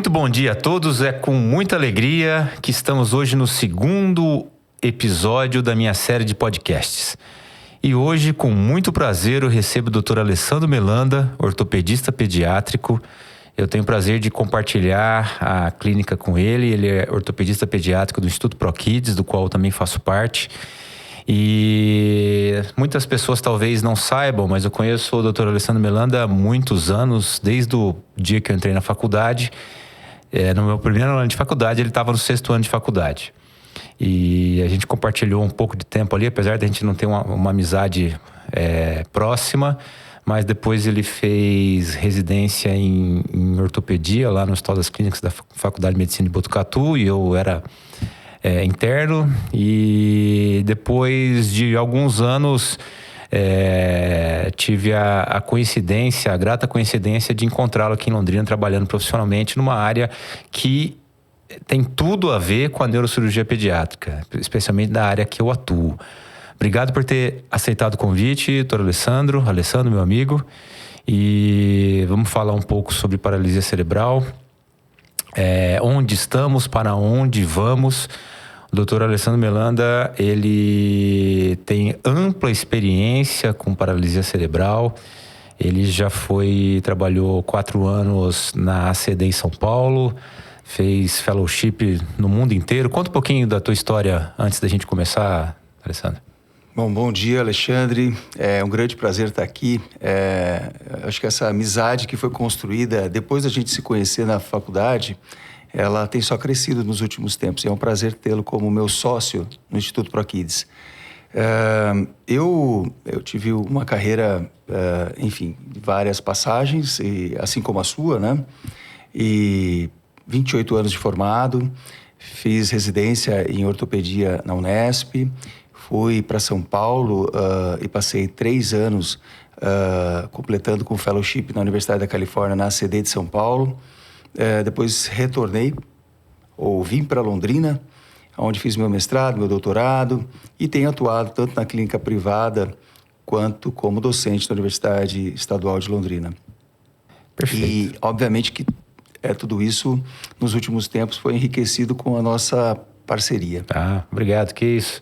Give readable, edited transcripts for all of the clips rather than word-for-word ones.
Muito bom dia a todos, é com muita alegria que estamos hoje no segundo episódio da minha série de podcasts. E hoje, com muito prazer, eu recebo o Dr. Alessandro Melanda, ortopedista pediátrico. Eu tenho o prazer de compartilhar a clínica com ele. Ele é ortopedista pediátrico do Instituto ProKids, do qual eu também faço parte. E muitas pessoas talvez não saibam, mas eu conheço o Dr. Alessandro Melanda há muitos anos, desde o dia que eu entrei na faculdade. No meu primeiro ano de faculdade, ele estava no 6º ano de faculdade. E a gente compartilhou um pouco de tempo ali, apesar de a gente não ter uma amizade próxima, mas depois ele fez residência em ortopedia lá no Hospital das Clínicas da Faculdade de Medicina de Botucatu, e eu era interno. E depois de alguns anos tive a grata coincidência de encontrá-lo aqui em Londrina, trabalhando profissionalmente numa área que tem tudo a ver com a neurocirurgia pediátrica, especialmente da área que eu atuo. Obrigado por ter aceitado o convite, doutor Alessandro, meu amigo. E vamos falar um pouco sobre paralisia cerebral, onde estamos, para onde vamos. O doutor Alessandro Melanda, ele tem ampla experiência com paralisia cerebral. Ele já trabalhou 4 anos na ACD em São Paulo, fez fellowship no mundo inteiro. Conta um pouquinho da tua história antes da gente começar, Alessandro. Bom dia, Alexandre. É um grande prazer estar aqui. Acho que essa amizade que foi construída depois da gente se conhecer na faculdade, ela tem só crescido nos últimos tempos. É um prazer tê-lo como meu sócio no Instituto ProKids. Eu tive uma carreira, enfim, de várias passagens, assim como a sua, né? E 28 anos de formado, fiz residência em ortopedia na Unesp, fui para São Paulo e passei 3 anos completando com fellowship na Universidade da Califórnia, na ACD de São Paulo. Depois retornei, ou vim para Londrina, onde fiz meu mestrado, meu doutorado, e tenho atuado tanto na clínica privada quanto como docente da Universidade Estadual de Londrina. Perfeito. E, obviamente, que tudo isso, nos últimos tempos, foi enriquecido com a nossa parceria. Obrigado, que isso.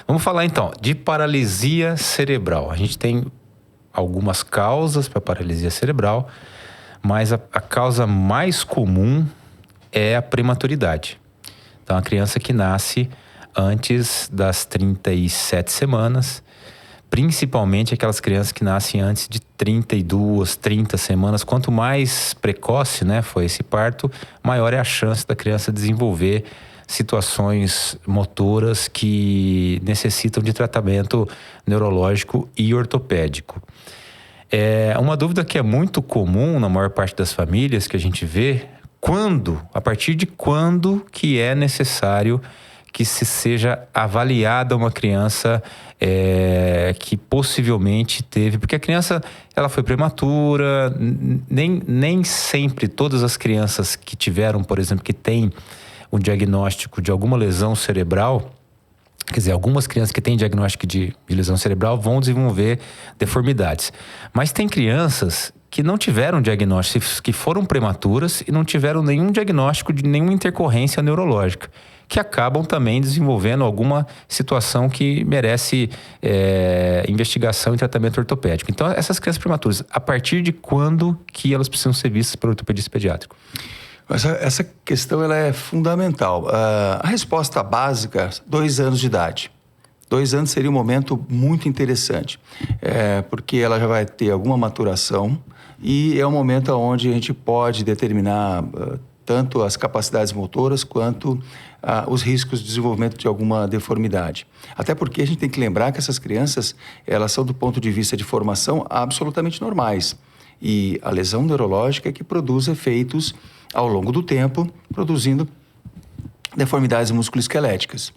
Vamos falar, então, de paralisia cerebral. A gente tem algumas causas para paralisia cerebral, mas a causa mais comum é a prematuridade. Então, a criança que nasce antes das 37 semanas, principalmente aquelas crianças que nascem antes de 32, 30 semanas. Quanto mais precoce, foi esse parto, maior é a chance da criança desenvolver situações motoras que necessitam de tratamento neurológico e ortopédico. Uma dúvida que é muito comum na maior parte das famílias que a gente vê: a partir de quando que é necessário que se seja avaliada uma criança que possivelmente teve... Porque a criança, ela foi prematura, nem sempre todas as crianças que tiveram, por exemplo, que têm um diagnóstico de alguma lesão cerebral, quer dizer, algumas crianças que têm diagnóstico de lesão cerebral vão desenvolver deformidades. Mas tem crianças que não tiveram diagnóstico, que foram prematuras e não tiveram nenhum diagnóstico de nenhuma intercorrência neurológica, que acabam também desenvolvendo alguma situação que merece investigação e tratamento ortopédico. Então, essas crianças prematuras, a partir de quando que elas precisam ser vistas pelo ortopedista pediátrico? Essa questão ela é fundamental. A resposta básica, 2 anos de idade. 2 anos seria um momento muito interessante, porque ela já vai ter alguma maturação e é um momento onde a gente pode determinar tanto as capacidades motoras quanto os riscos de desenvolvimento de alguma deformidade. Até porque a gente tem que lembrar que essas crianças, elas são, do ponto de vista de formação, absolutamente normais. E a lesão neurológica é que produz efeitos ao longo do tempo, produzindo deformidades musculoesqueléticas.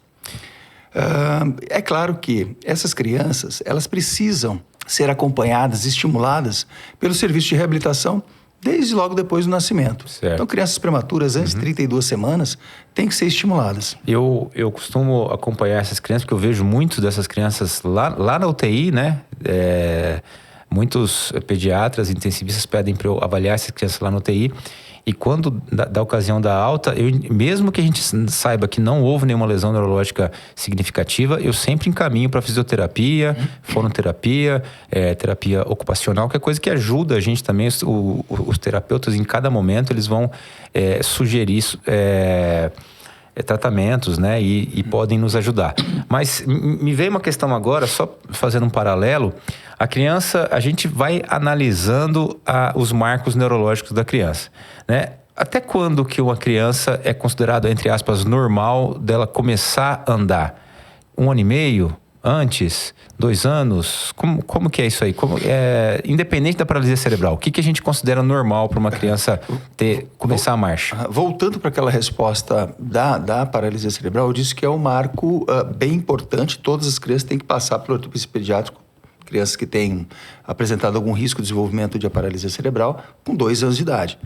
É claro que essas crianças, elas precisam ser acompanhadas, estimuladas pelo serviço de reabilitação desde logo depois do nascimento. Certo. Então, crianças prematuras antes de 32 semanas têm que ser estimuladas. Eu costumo acompanhar essas crianças, porque eu vejo muitos dessas crianças lá na UTI, né? Muitos pediatras, intensivistas pedem para eu avaliar essas crianças lá na UTI. E quando da ocasião da alta, mesmo que a gente saiba que não houve nenhuma lesão neurológica significativa, eu sempre encaminho para fisioterapia, fonoterapia, terapia ocupacional, que é coisa que ajuda a gente também. Os terapeutas, em cada momento, eles vão sugerir tratamentos, né? E podem nos ajudar. Mas me veio uma questão agora, só fazendo um paralelo. A criança, a gente vai analisando os marcos neurológicos da criança, né? Até quando que uma criança é considerada, entre aspas, normal dela começar a andar? 1 ano e meio? Antes? 2 anos? Como que é isso aí? Independente da paralisia cerebral, o que a gente considera normal para uma criança começar a marcha? Voltando para aquela resposta da paralisia cerebral, eu disse que é um marco bem importante. Todas as crianças têm que passar pelo ortopedista pediátrico. Crianças que têm apresentado algum risco de desenvolvimento de paralisia cerebral com 2 anos de idade.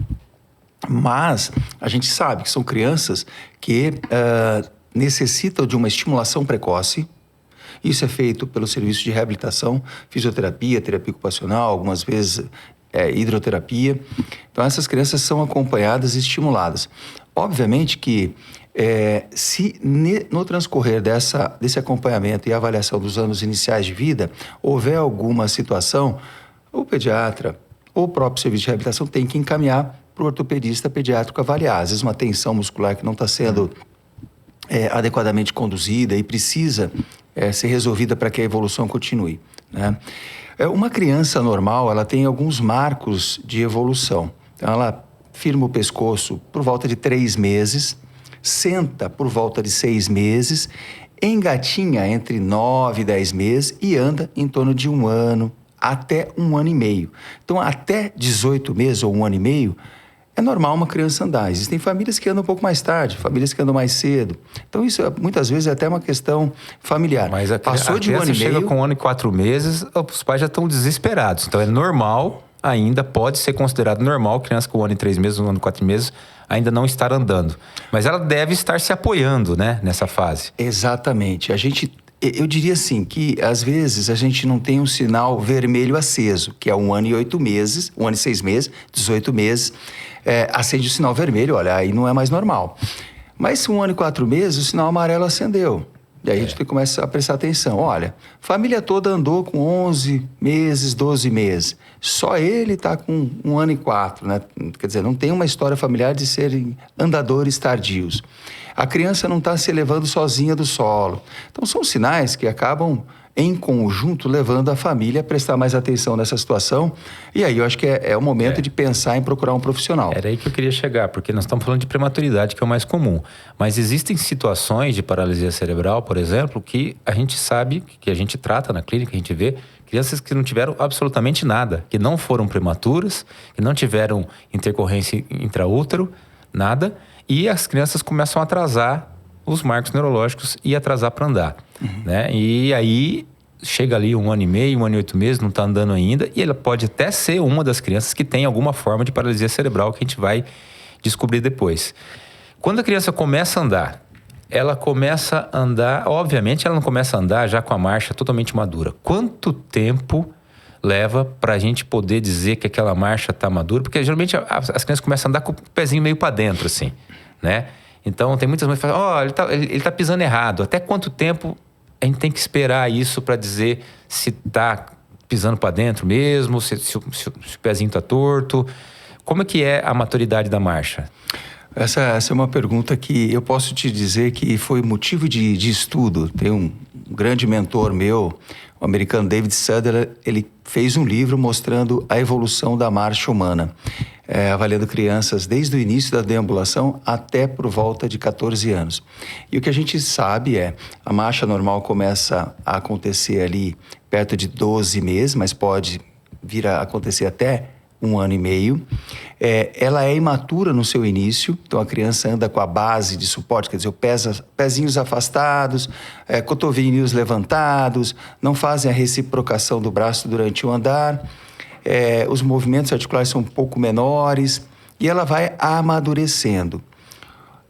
Mas a gente sabe que são crianças que necessitam de uma estimulação precoce. Isso é feito pelo serviço de reabilitação, fisioterapia, terapia ocupacional, algumas vezes hidroterapia. Então, essas crianças são acompanhadas e estimuladas. Obviamente que se no transcorrer desse acompanhamento e avaliação dos anos iniciais de vida, houver alguma situação, o pediatra ou o próprio serviço de reabilitação tem que encaminhar para o ortopedista pediátrico avaliar. Às vezes uma tensão muscular que não está sendo adequadamente conduzida e precisa ser resolvida para que a evolução continue, né? Uma criança normal, ela tem alguns marcos de evolução. Então, ela firma o pescoço por volta de 3 meses, senta por volta de 6 meses, engatinha entre 9 e 10 meses e anda em torno de 1 ano até 1 ano e meio. Então, até 18 meses ou 1 ano e meio, é normal uma criança andar. Existem famílias que andam um pouco mais tarde, famílias que andam mais cedo. Então, isso muitas vezes é até uma questão familiar. Mas passou de 1 ano e meio, chega com 1 ano e 4 meses, os pais já estão desesperados. Então, é normal, ainda pode ser considerado normal, criança com 1 ano e 3 meses, 1 ano e 4 meses, ainda não estar andando. Mas ela deve estar se apoiando, né, nessa fase. Exatamente. Eu diria assim, que às vezes a gente não tem um sinal vermelho aceso, que é 1 ano e 8 meses, 1 ano e 6 meses, 18 meses, acende o sinal vermelho, olha, aí não é mais normal. Mas se 1 ano e 4 meses, o sinal amarelo acendeu. E aí a gente começa a prestar atenção. Olha, família toda andou com 11 meses, 12 meses. Só ele está com 1 ano e 4, né? Quer dizer, não tem uma história familiar de serem andadores tardios. A criança não está se elevando sozinha do solo. Então, são sinais que acabam, em conjunto, levando a família a prestar mais atenção nessa situação. E aí, eu acho que é o momento de pensar em procurar um profissional. Era aí que eu queria chegar, porque nós estamos falando de prematuridade, que é o mais comum. Mas existem situações de paralisia cerebral, por exemplo, que a gente sabe, que a gente trata na clínica, a gente vê crianças que não tiveram absolutamente nada, que não foram prematuras, que não tiveram intercorrência intraútero, nada, e as crianças começam a atrasar os marcos neurológicos e atrasar para andar, né? E aí chega ali 1 ano e meio, 1 ano e 8 meses, não está andando ainda, e ela pode até ser uma das crianças que tem alguma forma de paralisia cerebral que a gente vai descobrir depois. Quando a criança começa a andar, ela começa a andar, obviamente ela não começa a andar já com a marcha totalmente madura. Quanto tempo leva para a gente poder dizer que aquela marcha está madura? Porque geralmente as crianças começam a andar com o pezinho meio para dentro, assim, né? Então, tem muitas mães que falam, ele tá pisando errado. Até quanto tempo a gente tem que esperar isso para dizer se tá pisando para dentro mesmo, se o pezinho tá torto? Como é que é a maturidade da marcha? Essa é uma pergunta que eu posso te dizer que foi motivo de estudo. Tem um grande mentor meu, o americano David Sutherland, ele fez um livro mostrando a evolução da marcha humana, avaliando crianças desde o início da deambulação até por volta de 14 anos. E o que a gente sabe a marcha normal começa a acontecer ali perto de 12 meses, mas pode vir a acontecer até 1 ano e meio. Ela é imatura no seu início, então a criança anda com a base de suporte, quer dizer, pezinhos afastados, cotovelinhos levantados, não fazem a reciprocação do braço durante o andar, os movimentos articulares são um pouco menores e ela vai amadurecendo.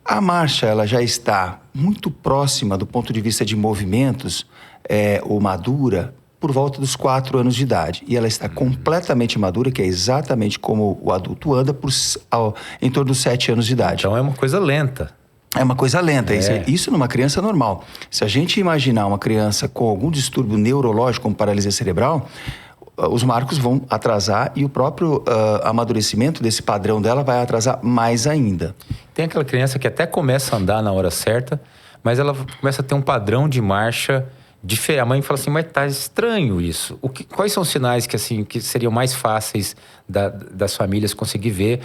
A marcha ela já está muito próxima do ponto de vista de movimentos, ou madura, por volta dos 4 anos de idade. E ela está completamente madura, que é exatamente como o adulto anda, em torno dos 7 anos de idade. Então é uma coisa lenta. É uma coisa lenta, isso numa criança normal. Se a gente imaginar uma criança com algum distúrbio neurológico, como paralisia cerebral, os marcos vão atrasar e o próprio amadurecimento desse padrão dela vai atrasar mais ainda. Tem aquela criança que até começa a andar na hora certa, mas ela começa a ter um padrão de marcha diferente. A mãe fala assim, mas tá estranho isso. Quais são os sinais que seriam mais fáceis das famílias conseguir ver,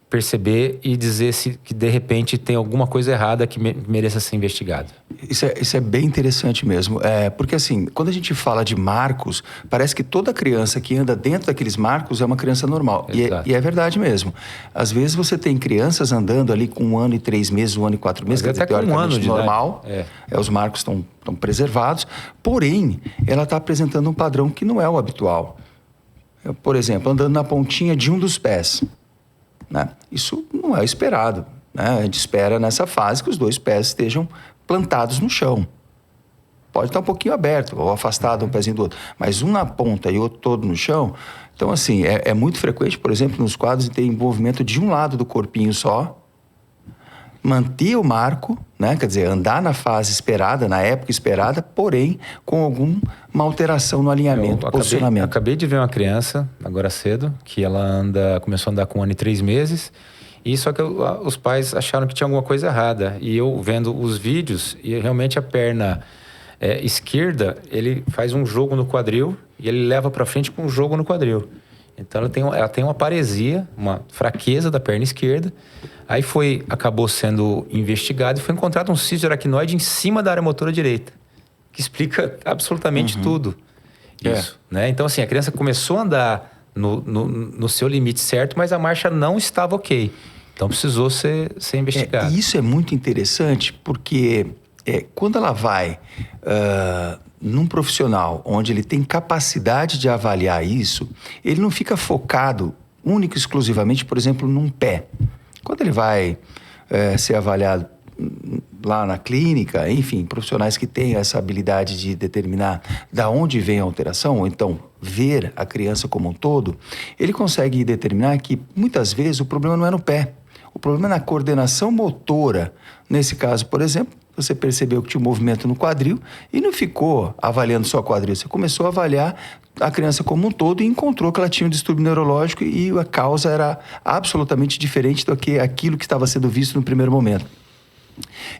perceber e dizer que de repente tem alguma coisa errada que mereça ser investigado? Isso é bem interessante mesmo. Porque assim, quando a gente fala de marcos, parece que toda criança que anda dentro daqueles marcos é uma criança normal. E é verdade mesmo. Às vezes você tem crianças andando ali com 1 ano e 3 meses, 1 ano e 4 meses, até com 1 ano de normal. Os marcos estão preservados. Porém, ela está apresentando um padrão que não é o habitual. Por exemplo, andando na pontinha de um dos pés. Né? Isso não é esperado. Né? A gente espera nessa fase que os 2 pés estejam plantados no chão. Pode estar um pouquinho aberto ou afastado um pezinho do outro, mas um na ponta e outro todo no chão. Então, assim, é muito frequente, por exemplo, nos quadros ter envolvimento de um lado do corpinho só, manter o marco, né? Quer dizer, andar na fase esperada, na época esperada, porém com alguma alteração no alinhamento, posicionamento. Acabei de ver uma criança, agora cedo, que ela começou a andar com 1 ano e 3 meses, e só que os pais acharam que tinha alguma coisa errada. E eu vendo os vídeos, e realmente a perna esquerda, ele faz um jogo no quadril, e ele leva para frente com um jogo no quadril. Então ela tem uma paresia, uma fraqueza da perna esquerda. Aí acabou sendo investigado e foi encontrado um cisto de aracnoide em cima da área motora direita, que explica absolutamente tudo isso. Né? Então, assim, a criança começou a andar no seu limite certo, mas a marcha não estava ok. Então, precisou ser investigado. Isso é muito interessante porque quando ela vai num profissional onde ele tem capacidade de avaliar isso, ele não fica focado único e exclusivamente, por exemplo, num pé. Quando ele vai ser avaliado lá na clínica, enfim, profissionais que têm essa habilidade de determinar da onde vem a alteração, ou então ver a criança como um todo, ele consegue determinar que muitas vezes o problema não é no pé, o problema é na coordenação motora. Nesse caso, por exemplo, você percebeu que tinha um movimento no quadril e não ficou avaliando só o quadril, você começou a avaliar a criança como um todo e encontrou que ela tinha um distúrbio neurológico e a causa era absolutamente diferente do que aquilo que estava sendo visto no primeiro momento.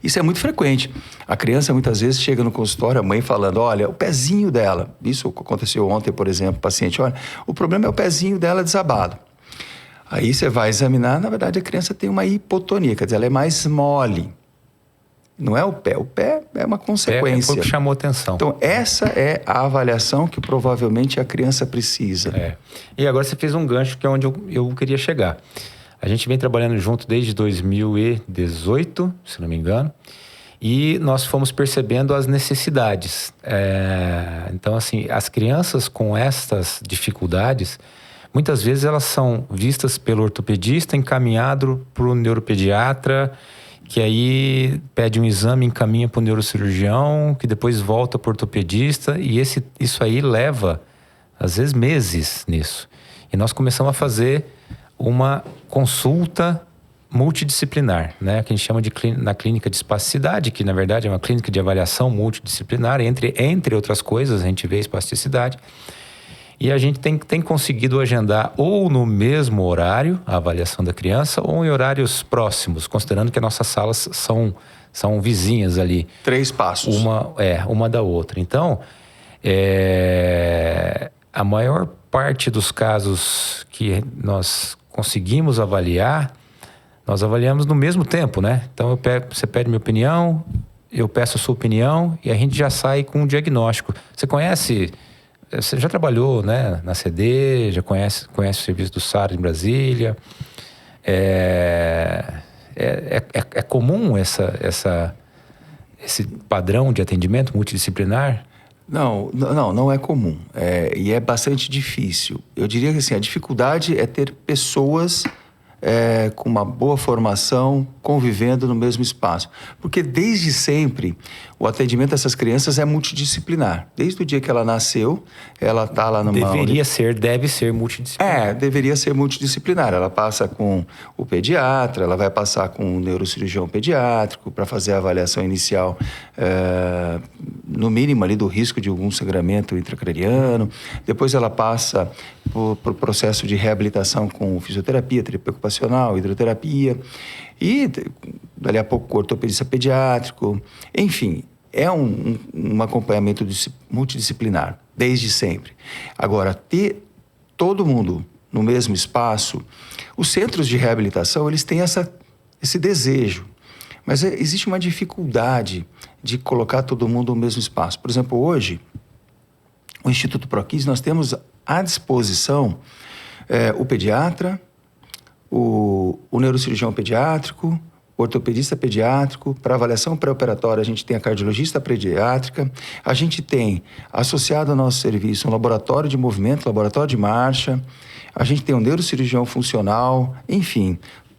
Isso é muito frequente. A criança muitas vezes chega no consultório, a mãe falando, olha, o pezinho dela, isso aconteceu ontem, por exemplo, o paciente, olha, o problema é o pezinho dela desabado. Aí você vai examinar, na verdade a criança tem uma hipotonia, quer dizer, ela é mais mole. Não é o pé é uma consequência. Foi o que chamou atenção. Então, essa é a avaliação que provavelmente a criança precisa. E agora você fez um gancho que é onde eu queria chegar. A gente vem trabalhando junto desde 2018, se não me engano, e nós fomos percebendo as necessidades. Então, assim, as crianças com estas dificuldades, muitas vezes elas são vistas pelo ortopedista, encaminhado para o neuropediatra, que aí pede um exame, encaminha para o neurocirurgião, que depois volta para o ortopedista, e isso aí leva, às vezes, meses nisso. E nós começamos a fazer uma consulta multidisciplinar, né? Que a gente chama na clínica de espasticidade, que na verdade é uma clínica de avaliação multidisciplinar, entre outras coisas, a gente vê espasticidade. E a gente tem conseguido agendar ou no mesmo horário a avaliação da criança ou em horários próximos, considerando que as nossas salas são vizinhas ali. 3 passos. Uma da outra. Então, a maior parte dos casos que nós conseguimos avaliar, nós avaliamos no mesmo tempo, né? Então, você pede minha opinião, eu peço a sua opinião e a gente já sai com um diagnóstico. Você já trabalhou, né, na CD, já conhece o serviço do SAR em Brasília. É comum esse padrão de atendimento multidisciplinar? Não é comum. E é bastante difícil. Eu diria que assim, a dificuldade é ter pessoas com uma boa formação, convivendo no mesmo espaço. Porque desde sempre o atendimento dessas crianças é multidisciplinar. Desde o dia que ela nasceu, ela está lá numa... Deve ser multidisciplinar. Deveria ser multidisciplinar. Ela passa com o pediatra, ela vai passar com o neurocirurgião pediátrico para fazer a avaliação inicial, no mínimo ali do risco de algum sangramento intracraniano. Depois ela passa por processo de reabilitação com fisioterapia, terapia ocupacional, hidroterapia e dali a pouco ortopedista pediátrico. Enfim, é um acompanhamento multidisciplinar, desde sempre. Agora, ter todo mundo no mesmo espaço, os centros de reabilitação, eles têm esse desejo, mas existe uma dificuldade de colocar todo mundo no mesmo espaço. Por exemplo, hoje, o Instituto ProKids, nós temos à disposição o pediatra, o neurocirurgião pediátrico, o ortopedista pediátrico. Para avaliação pré-operatória, a gente tem a cardiologista pediátrica, a gente tem, associado ao nosso serviço, um laboratório de movimento, laboratório de marcha, a gente tem um neurocirurgião funcional, enfim,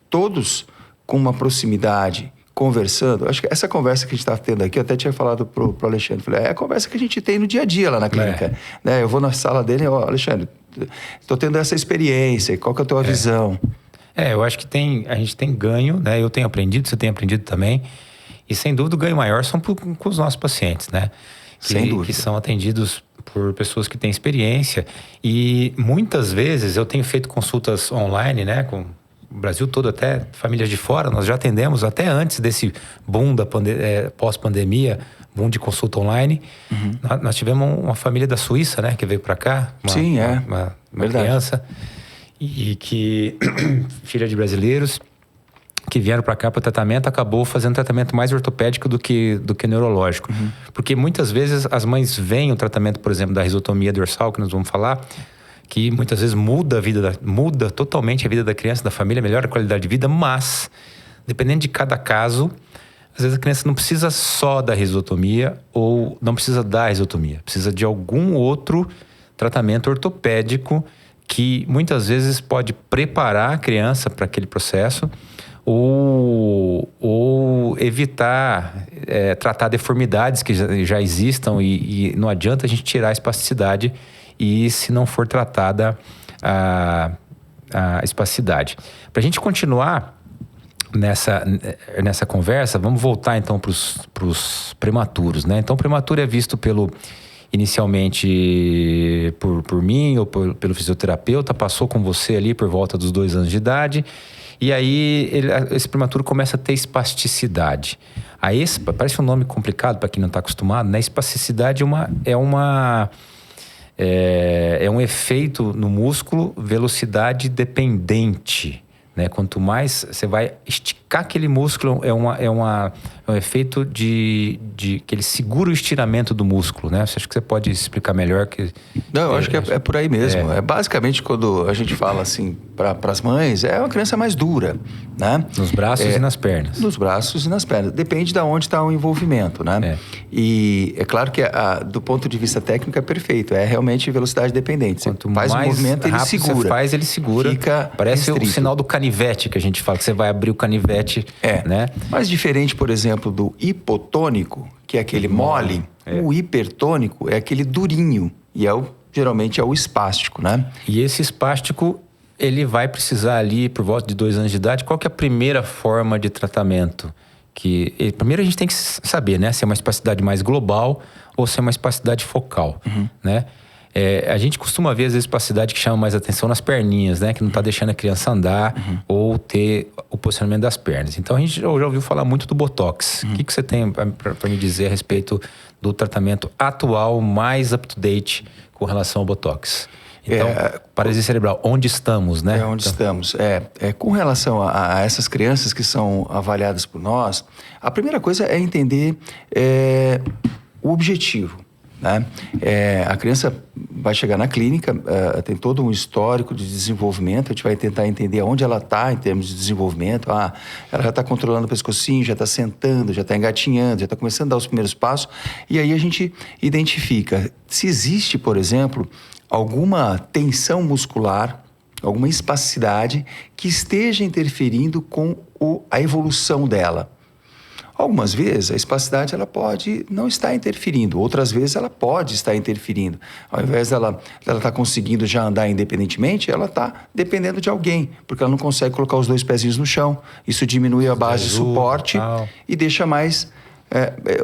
todos com uma proximidade, conversando. Acho que essa conversa que a gente está tendo aqui, eu até tinha falado pro Alexandre, falei, é a conversa que a gente tem no dia a dia lá na clínica. Né? Eu vou na sala dele, Alexandre, estou tendo essa experiência, qual que é a tua visão? Eu acho que a gente tem ganho, né? Eu tenho aprendido, você tem aprendido também. E sem dúvida o ganho maior são com os nossos pacientes, né? Sem dúvida. Que são atendidos por pessoas que têm experiência. E muitas vezes eu tenho feito consultas online, né? Com o Brasil todo, até famílias de fora. Nós já atendemos até antes desse boom da pós-pandemia, boom de consulta online. Uhum. Nós tivemos uma família da Suíça, né? Que veio para cá. Uma criança. E que, filha de brasileiros, que vieram para cá para o tratamento, acabou fazendo tratamento mais ortopédico do que neurológico. Uhum. Porque muitas vezes as mães veem o tratamento, por exemplo, da risotomia dorsal, que nós vamos falar, que muitas vezes muda totalmente a vida da criança, da família, melhora a qualidade de vida, mas, dependendo de cada caso, às vezes a criança não precisa só da risotomia ou não precisa da risotomia, precisa de algum outro tratamento ortopédico que muitas vezes pode preparar a criança para aquele processo ou evitar tratar deformidades que já existam e não adianta a gente tirar a espasticidade e se não for tratada a espasticidade. Para a gente continuar nessa conversa, vamos voltar então para os prematuros, né? Então, o prematuro é visto inicialmente por mim ou pelo fisioterapeuta, passou com você ali por volta dos 2 anos de idade, e aí esse prematuro começa a ter espasticidade. A ESPA, parece um nome complicado para quem não está acostumado, né? Espasticidade é um efeito no músculo velocidade dependente. Né? Quanto mais você vai esticar aquele músculo, é um efeito de que ele segura o estiramento do músculo, né? Acho que você pode explicar melhor que... Não, eu acho que é por aí mesmo. É basicamente quando a gente fala assim para as mães, é uma criança mais dura, né? Nos braços e nas pernas. Nos braços e nas pernas. Depende de onde está o envolvimento, né? E é claro que do ponto de vista técnico é perfeito. É realmente velocidade dependente. Você Quanto faz mais o movimento, ele segura. Você faz, ele segura. Fica parece restrito. O sinal do canivete que a gente fala, que você vai abrir o canivete, né? Mas diferente, por exemplo, do hipotônico, que é aquele mole, o hipertônico é aquele durinho. E geralmente é o espástico, né? E esse espástico, ele vai precisar ali, por volta de 2 anos de idade, qual que é a primeira forma de tratamento? Primeiro a gente tem que saber, né? Se é uma espasticidade mais global ou se é uma espasticidade focal, né? A gente costuma ver, às vezes, espasticidade que chama mais atenção nas perninhas, né? Que não está deixando a criança andar ou ter o posicionamento das pernas. Então, a gente já ouviu falar muito do Botox. O que você tem para me dizer a respeito do tratamento atual, mais up-to-date com relação ao Botox? Então, paralisia cerebral, onde estamos, né? Onde estamos. Com relação a essas crianças que são avaliadas por nós, a primeira coisa é entender o objetivo. Né? A criança vai chegar na clínica, tem todo um histórico de desenvolvimento, a gente vai tentar entender onde ela está em termos de desenvolvimento. Ela já está controlando o pescocinho, já está sentando, já está engatinhando, já está começando a dar os primeiros passos, e aí a gente identifica se existe, por exemplo, alguma tensão muscular alguma espasticidade que esteja interferindo com a evolução dela. Algumas vezes a espasticidade ela pode não estar interferindo, outras vezes ela pode estar interferindo. Ao invés dela estar conseguindo já andar independentemente, ela está dependendo de alguém, porque ela não consegue colocar os 2 pezinhos no chão. Isso diminui a base de suporte e deixa mais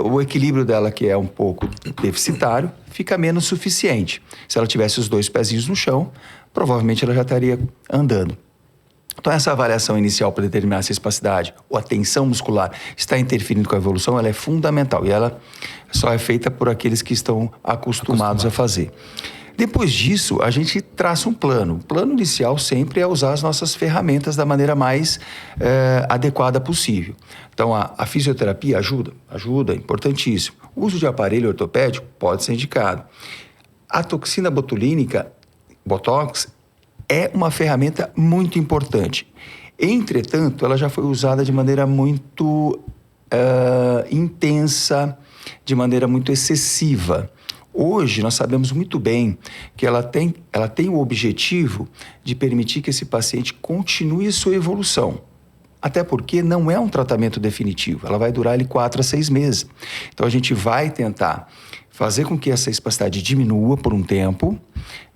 o equilíbrio dela, que é um pouco deficitário, fica menos suficiente. Se ela tivesse os 2 pezinhos no chão, provavelmente ela já estaria andando. Então, essa avaliação inicial para determinar se a espasticidade ou a tensão muscular está interferindo com a evolução, ela é fundamental e ela só é feita por aqueles que estão acostumados a fazer. Depois disso, a gente traça um plano. O plano inicial sempre é usar as nossas ferramentas da maneira mais adequada possível. Então, a fisioterapia ajuda, importantíssimo. O uso de aparelho ortopédico pode ser indicado. A toxina botulínica, Botox, é uma ferramenta muito importante. Entretanto, ela já foi usada de maneira muito intensa, de maneira muito excessiva. Hoje, nós sabemos muito bem que ela tem o objetivo de permitir que esse paciente continue sua evolução. Até porque não é um tratamento definitivo. Ela vai durar ali 4 a 6 meses. Então, a gente vai tentar fazer com que essa espasticidade diminua por um tempo,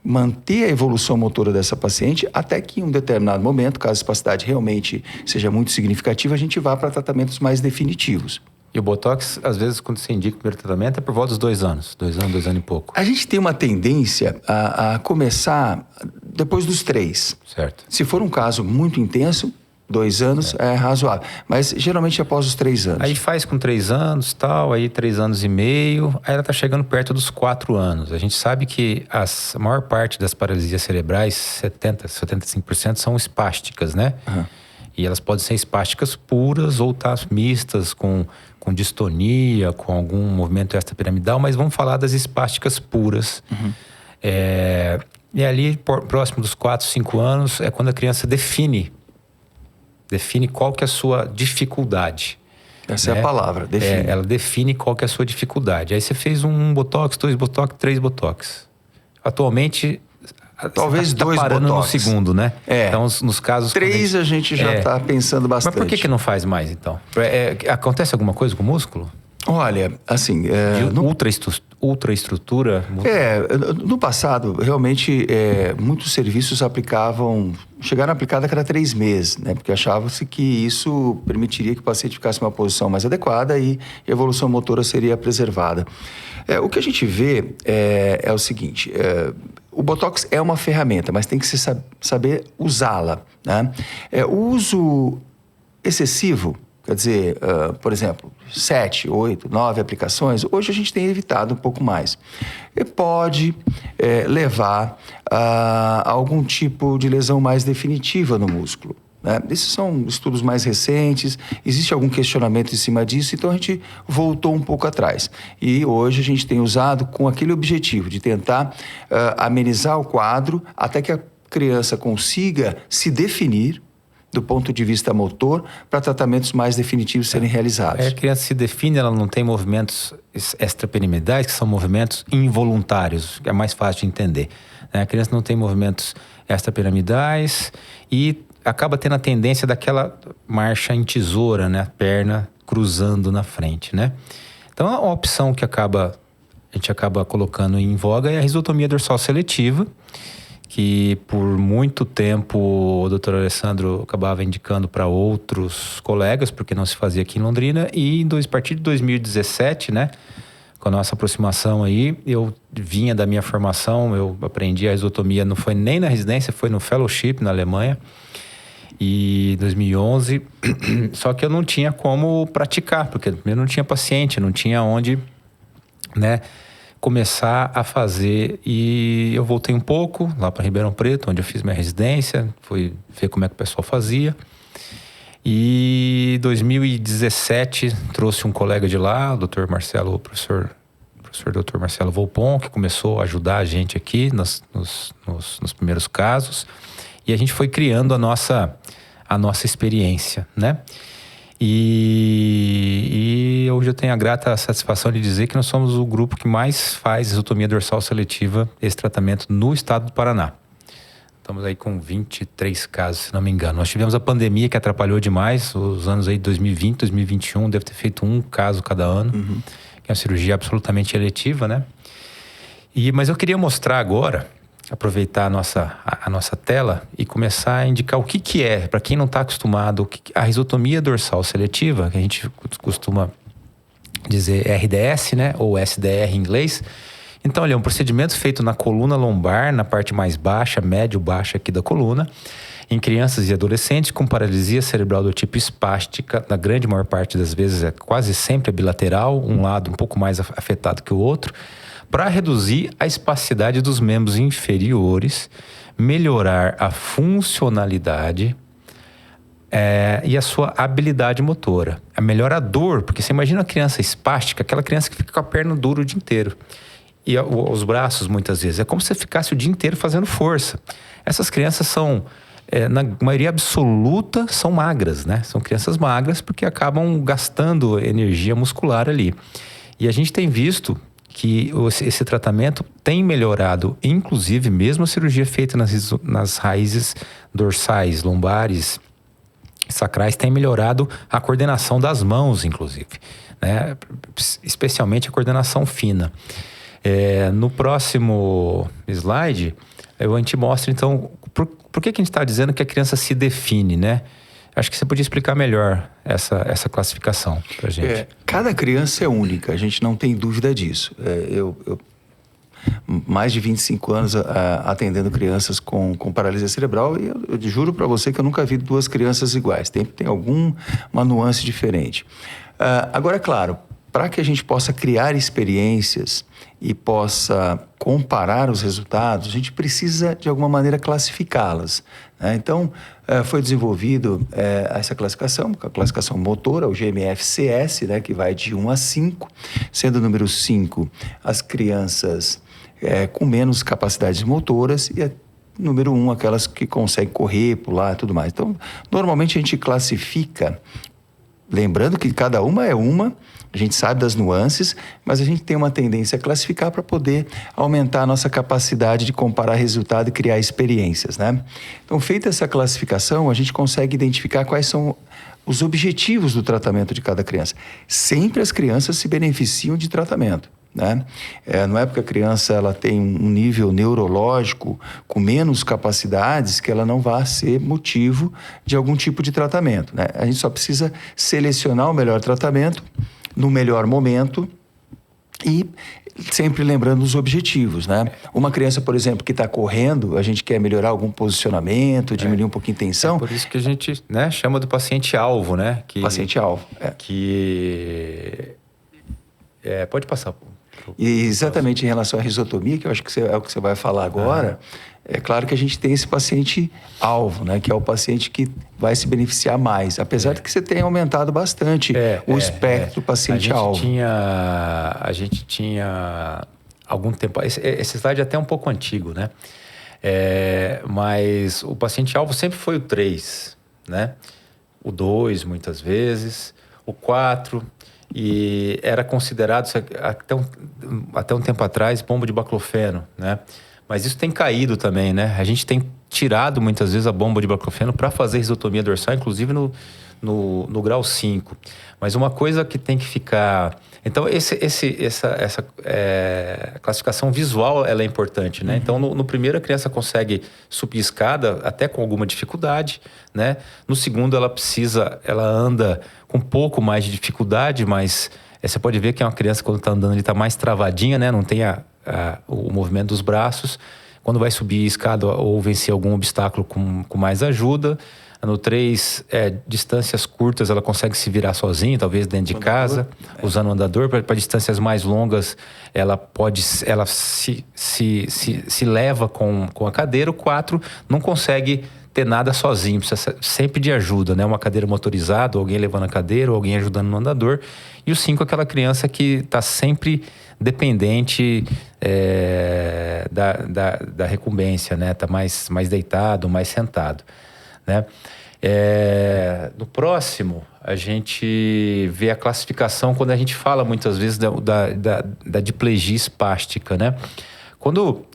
manter a evolução motora dessa paciente, até que em um determinado momento, caso a espasticidade realmente seja muito significativa, a gente vá para tratamentos mais definitivos. E o Botox, às vezes, quando você indica o primeiro tratamento, é por volta dos 2 anos. 2 anos e pouco. A gente tem uma tendência a começar depois dos 3. Certo. Se for um caso muito intenso, 2 anos é razoável. Mas, geralmente, após os 3 anos. Aí faz com 3 anos, tal, aí 3 anos e meio, aí ela está chegando perto dos 4 anos. A gente sabe que a maior parte das paralisias cerebrais, 75% são espásticas, né? Uhum. E elas podem ser espásticas puras ou mistas com distonia, com algum movimento extrapiramidal, mas vamos falar das espásticas puras. Uhum. E ali, próximo dos 4, 5 anos, é quando a criança define qual que é a sua dificuldade. Essa é a palavra, define. Ela define qual que é a sua dificuldade. Aí você fez 1 Botox, 2 Botox, 3 Botox. Atualmente, talvez 2 parando Botox. No segundo, né? Então, nos casos... 3 a gente já está pensando bastante. Mas por que não faz mais, então? Acontece alguma coisa com o músculo? Olha, assim... Ultraestrutura? No passado, realmente, muitos serviços chegaram a aplicar a cada 3 meses, né? Porque achava-se que isso permitiria que o paciente ficasse em uma posição mais adequada e a evolução motora seria preservada. O que a gente vê é o seguinte... O Botox é uma ferramenta, mas tem que se saber usá-la, né? O uso excessivo, quer dizer, por exemplo, 7, 8, 9 aplicações, hoje a gente tem evitado um pouco mais. E pode levar a algum tipo de lesão mais definitiva no músculo, né? Esses são estudos mais recentes, existe algum questionamento em cima disso, então a gente voltou um pouco atrás. E hoje a gente tem usado com aquele objetivo de tentar amenizar o quadro até que a criança consiga se definir do ponto de vista motor para tratamentos mais definitivos serem realizados. A criança se define, ela não tem movimentos extrapiramidais, que são movimentos involuntários, que é mais fácil de entender. A criança não tem movimentos extrapiramidais e acaba tendo a tendência daquela marcha em tesoura, né? A perna cruzando na frente, né? Então, a opção que a gente acaba colocando em voga é a risotomia dorsal seletiva, que por muito tempo o Dr. Alessandro acabava indicando para outros colegas, porque não se fazia aqui em Londrina, e a partir de 2017, né? Com a nossa aproximação aí, eu vinha da minha formação, eu aprendi a risotomia, não foi nem na residência, foi no fellowship na Alemanha, e 2011, só que eu não tinha como praticar, porque eu não tinha paciente, não tinha onde, né, começar a fazer. E eu voltei um pouco lá para Ribeirão Preto, onde eu fiz minha residência, fui ver como é que o pessoal fazia. E 2017 trouxe um colega de lá, o professor Dr. Marcelo Volpon, que começou a ajudar a gente aqui nos primeiros casos. E a gente foi criando a nossa experiência, né? E hoje eu tenho a grata satisfação de dizer que nós somos o grupo que mais faz risotomia dorsal seletiva, esse tratamento no estado do Paraná. estamos aí com 23 casos, se não me engano. Nós tivemos a pandemia que atrapalhou demais, os anos aí de 2020, 2021, deve ter feito um caso cada ano, que é uma cirurgia absolutamente eletiva, né? Mas eu queria mostrar agora, aproveitar a nossa tela e começar a indicar o que é, para quem não está acostumado, a risotomia dorsal seletiva, que a gente costuma dizer RDS, né? Ou SDR em inglês. Então, é um procedimento feito na coluna lombar, na parte mais baixa, médio-baixa aqui da coluna, em crianças e adolescentes com paralisia cerebral do tipo espástica, na grande maior parte das vezes é quase sempre bilateral, um lado um pouco mais afetado que o outro, para reduzir a espasticidade dos membros inferiores, melhorar a funcionalidade e a sua habilidade motora. Melhora a dor, porque você imagina uma criança espástica, aquela criança que fica com a perna dura o dia inteiro. E os braços, muitas vezes. É como se você ficasse o dia inteiro fazendo força. Essas crianças são, na maioria absoluta, são magras, né? São crianças magras porque acabam gastando energia muscular ali. E a gente tem visto que esse tratamento tem melhorado, inclusive mesmo a cirurgia feita nas raízes dorsais, lombares, sacrais, tem melhorado a coordenação das mãos, inclusive, né? Especialmente a coordenação fina. No próximo slide, a gente mostra, então, por que a gente está dizendo que a criança se define, né? Acho que você podia explicar melhor essa classificação para a gente. Cada criança é única, a gente não tem dúvida disso. Eu mais de 25 anos atendendo crianças com paralisia cerebral e eu juro para você que eu nunca vi duas crianças iguais. Tem alguma nuance diferente. Agora, é claro, para que a gente possa criar experiências e possa comparar os resultados, a gente precisa, de alguma maneira, classificá-las, né? Então, foi desenvolvido essa classificação, a classificação motora, o GMF-CS, né, que vai de 1 a 5, sendo o número 5 as crianças com menos capacidades motoras e número 1 aquelas que conseguem correr, pular e tudo mais. Então, normalmente a gente classifica, lembrando que cada uma é uma, a gente sabe das nuances, mas a gente tem uma tendência a classificar para poder aumentar a nossa capacidade de comparar resultado e criar experiências, né? Então, feita essa classificação, a gente consegue identificar quais são os objetivos do tratamento de cada criança. Sempre as crianças se beneficiam de tratamento, né? Não é porque a criança ela tem um nível neurológico com menos capacidades que ela não vai ser motivo de algum tipo de tratamento, né? A gente só precisa selecionar o melhor tratamento no melhor momento e sempre lembrando os objetivos, né? Uma criança, por exemplo, que está correndo, a gente quer melhorar algum posicionamento, diminuir um pouquinho a tensão. Por isso que a gente, né, chama do paciente-alvo, né? Paciente-alvo. Pode passar. E exatamente em relação à risotomia, que eu acho que é o que você vai falar agora, é claro que a gente tem esse paciente-alvo, né? Que é o paciente que vai se beneficiar mais, apesar de que você tenha aumentado bastante o espectro do paciente-alvo. A gente tinha algum tempo... Esse slide é até um pouco antigo, né? Mas o paciente-alvo sempre foi o 3, né? O 2, muitas vezes, o 4... E era considerado, até um tempo atrás, bomba de baclofeno, né? Mas isso tem caído também, né? A gente tem tirado muitas vezes a bomba de baclofeno para fazer risotomia dorsal, inclusive no grau 5. Mas uma coisa que tem que ficar... Então, essa classificação visual ela é importante, né? Então, no primeiro, a criança consegue subir escada até com alguma dificuldade, né? No segundo, ela anda com um pouco mais de dificuldade, mas você pode ver que é uma criança, quando está andando, ele está mais travadinha, né? Não tem o movimento dos braços. Quando vai subir escada ou vencer algum obstáculo com mais ajuda. No 3, distâncias curtas, ela consegue se virar sozinha, talvez dentro de casa, usando o andador. Para distâncias mais longas, ela se leva com a cadeira. O 4 não consegue ter nada sozinho, precisa sempre de ajuda, né? Uma cadeira motorizada, alguém levando a cadeira, ou alguém ajudando no andador. E o 5, aquela criança que está sempre dependente da recumbência, né? Está mais deitado, mais sentado, né? No próximo, a gente vê a classificação quando a gente fala muitas vezes da diplegia espástica, né?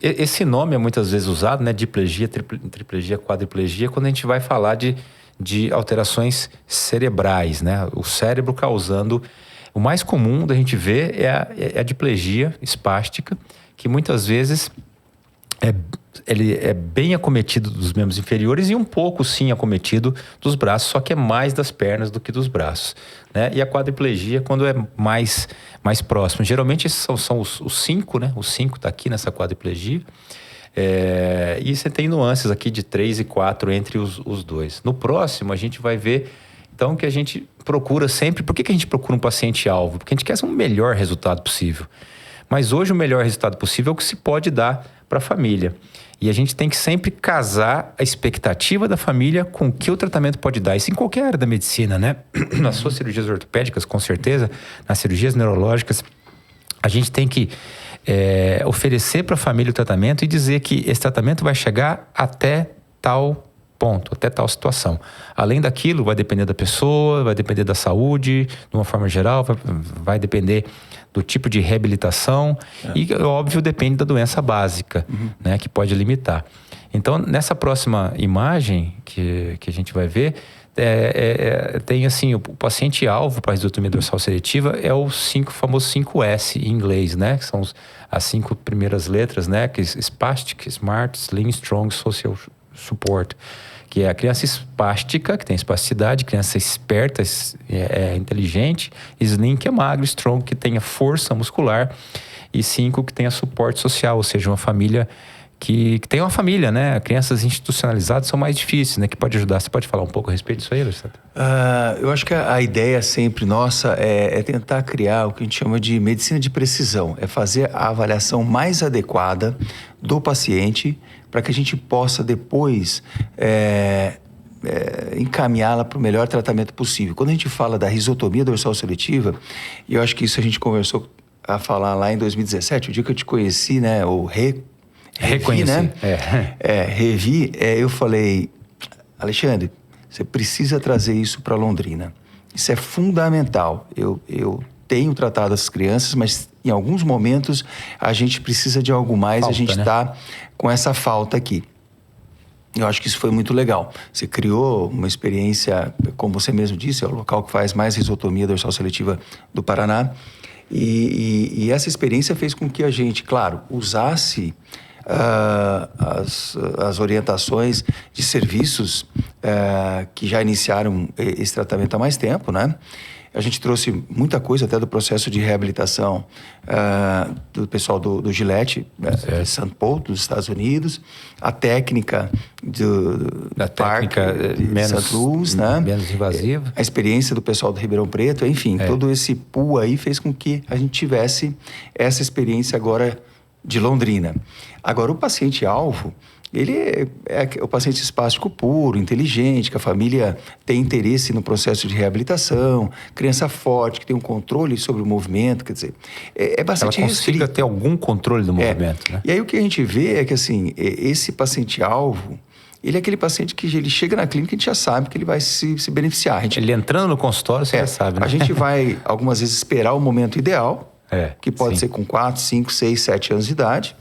Esse nome é muitas vezes usado, né? Diplegia, triplegia, quadriplegia, quando a gente vai falar de alterações cerebrais, né? O cérebro causando... O mais comum da gente ver é a diplegia espástica, que muitas vezes ele é bem acometido dos membros inferiores e um pouco, sim, acometido dos braços, só que é mais das pernas do que dos braços, né? E a quadriplegia, quando é mais próximo. Geralmente esses são os 5, né? O 5 está aqui nessa quadriplegia. E você tem nuances aqui de 3 e 4 entre os dois. No próximo, a gente vai ver, então, que a gente procura sempre... Por que a gente procura um paciente-alvo? Porque a gente quer o melhor resultado possível. Mas hoje o melhor resultado possível é o que se pode dar para a família. E a gente tem que sempre casar a expectativa da família com o que o tratamento pode dar. Isso em qualquer área da medicina, né? Nas suas cirurgias ortopédicas, com certeza, nas cirurgias neurológicas, a gente tem que oferecer para a família o tratamento e dizer que esse tratamento vai chegar até tal ponto, até tal situação. Além daquilo, vai depender da pessoa, vai depender da saúde, de uma forma geral, vai depender do tipo de reabilitação e, óbvio, depende da doença básica, né, que pode limitar. Então, nessa próxima imagem que a gente vai ver, tem assim, o paciente-alvo para a risotomia dorsal seletiva é o famoso 5S em inglês, né, que são as 5 primeiras letras, né, que é Spastic, Smart, Slim, Strong, Social Support, que é a criança espástica, que tem espasticidade, criança esperta, inteligente, Slim, que é magro, Strong, que tenha força muscular, e 5, que tenha suporte social, ou seja, uma família que tem uma família, né? Crianças institucionalizadas são mais difíceis, né? Que pode ajudar. Você pode falar um pouco a respeito disso aí, Alessandro? Eu acho que a ideia sempre nossa é tentar criar o que a gente chama de medicina de precisão. É fazer a avaliação mais adequada do paciente para que a gente possa depois encaminhá-la para o melhor tratamento possível. Quando a gente fala da risotomia dorsal seletiva, e eu acho que isso a gente conversou a falar lá em 2017, o dia que eu te conheci, né? Reconheci, né? Revi, eu falei, Alexandre, você precisa trazer isso para Londrina. Isso é fundamental. Eu tenho tratado essas crianças, mas em alguns momentos a gente precisa de algo mais, a gente está com essa falta aqui. Eu acho que isso foi muito legal. Você criou uma experiência, como você mesmo disse, é o local que faz mais risotomia dorsal seletiva do Paraná. E essa experiência fez com que a gente, claro, usasse as orientações de serviços que já iniciaram esse tratamento há mais tempo, né? A gente trouxe muita coisa até do processo de reabilitação do pessoal do Gillette, de St. Paul, dos Estados Unidos, a técnica da Park, de St. Louis, né? Menos invasiva. A experiência do pessoal do Ribeirão Preto, enfim, todo esse pool aí fez com que a gente tivesse essa experiência agora de Londrina. Agora, o paciente-alvo, ele é o paciente espástico puro, inteligente, que a família tem interesse no processo de reabilitação, criança forte, que tem um controle sobre o movimento, quer dizer, é bastante ela consiga ter algum controle do movimento, né? E aí o que a gente vê é que, assim, esse paciente-alvo, ele é aquele paciente que ele chega na clínica e a gente já sabe que ele vai se beneficiar. Ele entrando no consultório, você já sabe, né? A gente vai, algumas vezes, esperar o momento ideal, que pode ser com 4, 5, 6, 7 anos de idade,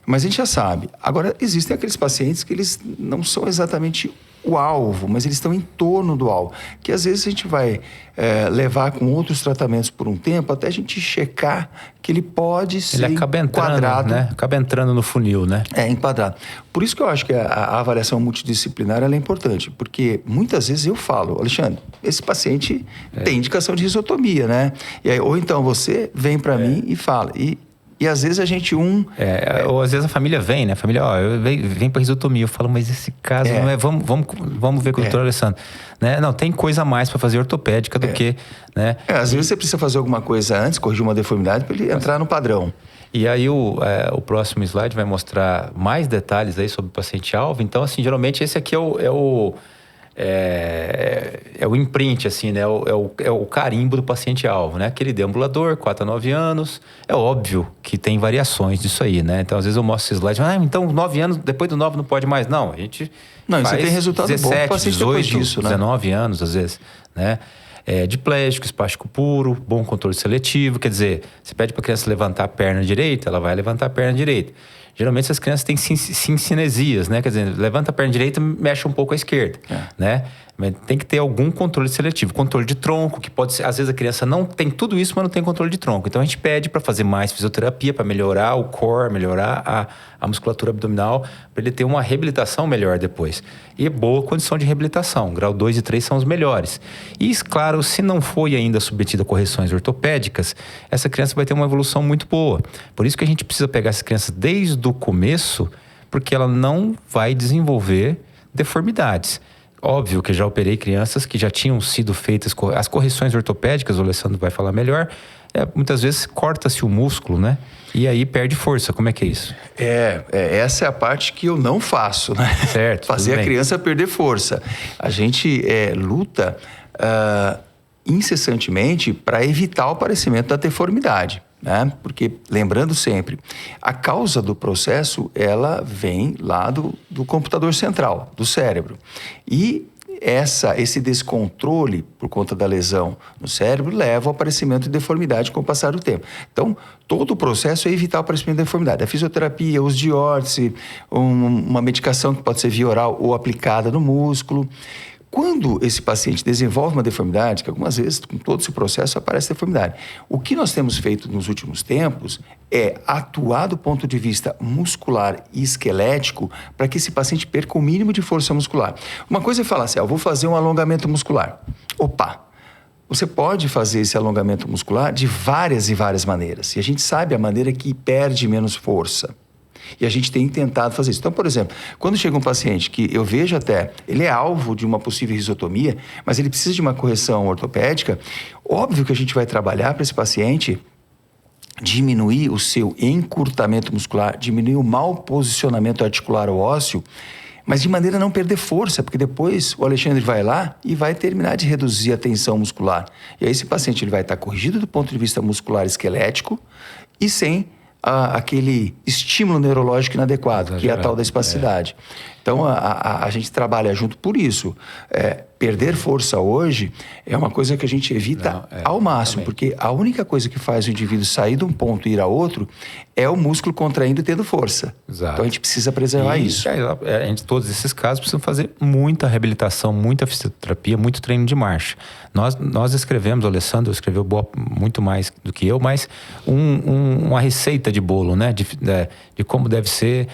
mas a gente já sabe. Agora, existem aqueles pacientes que eles não são exatamente o alvo, mas eles estão em torno do alvo, que às vezes a gente vai levar com outros tratamentos por um tempo até a gente checar que ele pode ser enquadrado, né? Acaba entrando no funil, né? Enquadrado. Por isso que eu acho que a avaliação multidisciplinar ela é importante, porque muitas vezes eu falo, Alexandre, esse paciente tem indicação de risotomia, né? E aí, ou então você vem para mim e fala, e às vezes a gente ou às vezes a família vem, né? A família, vem para risotomia. Eu falo, mas esse caso não é... Vamos ver com o doutor Alessandro. Né? Não, tem coisa a mais para fazer ortopédica do que... Né? Às vezes você precisa fazer alguma coisa antes, corrigir uma deformidade para ele entrar no padrão. E aí o próximo slide vai mostrar mais detalhes aí sobre o paciente-alvo. Então, assim, geralmente esse aqui é o imprint, assim, né? É o carimbo do paciente-alvo, né? Aquele deambulador, 4 a 9 anos. É óbvio que tem variações disso aí, né? Então, às vezes eu mostro esse slide, então 9 anos, depois do 9 não pode mais. Não, a gente faz você tem resultado 17, bom 18, disso, 19 anos, às vezes, né? diplégico, espástico puro, bom controle seletivo. Quer dizer, você pede para a criança levantar a perna direita, ela vai levantar a perna direita. Geralmente essas crianças têm cinesias, né? Quer dizer, levanta a perna direita, mexe um pouco à esquerda, né? Mas tem que ter algum controle seletivo. Controle de tronco, que pode ser... Às vezes a criança não tem tudo isso, mas não tem controle de tronco. Então a gente pede para fazer mais fisioterapia, para melhorar o core, melhorar a musculatura abdominal, para ele ter uma reabilitação melhor depois. E boa condição de reabilitação. Grau 2 e 3 são os melhores. E, claro, se não foi ainda submetida a correções ortopédicas, essa criança vai ter uma evolução muito boa. Por isso que a gente precisa pegar essa criança desde o começo, porque ela não vai desenvolver deformidades. Óbvio que já operei crianças que já tinham sido feitas as correções ortopédicas, o Alessandro vai falar melhor, muitas vezes corta-se o músculo, né? E aí perde força. Como é que é isso? Essa é a parte que eu não faço, né? Certo. Fazer a criança perder força. A gente luta incessantemente para evitar o aparecimento da deformidade, né? Porque, lembrando sempre, a causa do processo, ela vem lá do computador central, do cérebro. E esse descontrole por conta da lesão no cérebro leva ao aparecimento de deformidade com o passar do tempo. Então, todo o processo é evitar o aparecimento de deformidade. A fisioterapia, uso de órtese, uma medicação que pode ser via oral ou aplicada no músculo. Quando esse paciente desenvolve uma deformidade, que algumas vezes com todo esse processo aparece deformidade, o que nós temos feito nos últimos tempos é atuar do ponto de vista muscular e esquelético para que esse paciente perca o mínimo de força muscular. Uma coisa é falar assim, eu vou fazer um alongamento muscular. Opa! Você pode fazer esse alongamento muscular de várias e várias maneiras. E a gente sabe a maneira que perde menos força. E a gente tem tentado fazer isso. Então, por exemplo, quando chega um paciente que eu vejo até, ele é alvo de uma possível risotomia, mas ele precisa de uma correção ortopédica, óbvio que a gente vai trabalhar para esse paciente diminuir o seu encurtamento muscular, diminuir o mau posicionamento articular ou ósseo, mas de maneira a não perder força, porque depois o Alexandre vai lá e vai terminar de reduzir a tensão muscular. E aí esse paciente ele vai estar corrigido do ponto de vista muscular esquelético e sem aquele estímulo neurológico inadequado, que é a tal da espasticidade. Então, a gente trabalha junto por isso. Perder força hoje é uma coisa que a gente evita ao máximo, porque a única coisa que faz o indivíduo sair de um ponto e ir a outro é o músculo contraindo e tendo força. Exato. Então, a gente precisa preservar isso. Em todos esses casos, precisam fazer muita reabilitação, muita fisioterapia, muito treino de marcha. Nós escrevemos, o Alessandro escreveu muito mais do que eu, mas uma receita de bolo, né? De como deve ser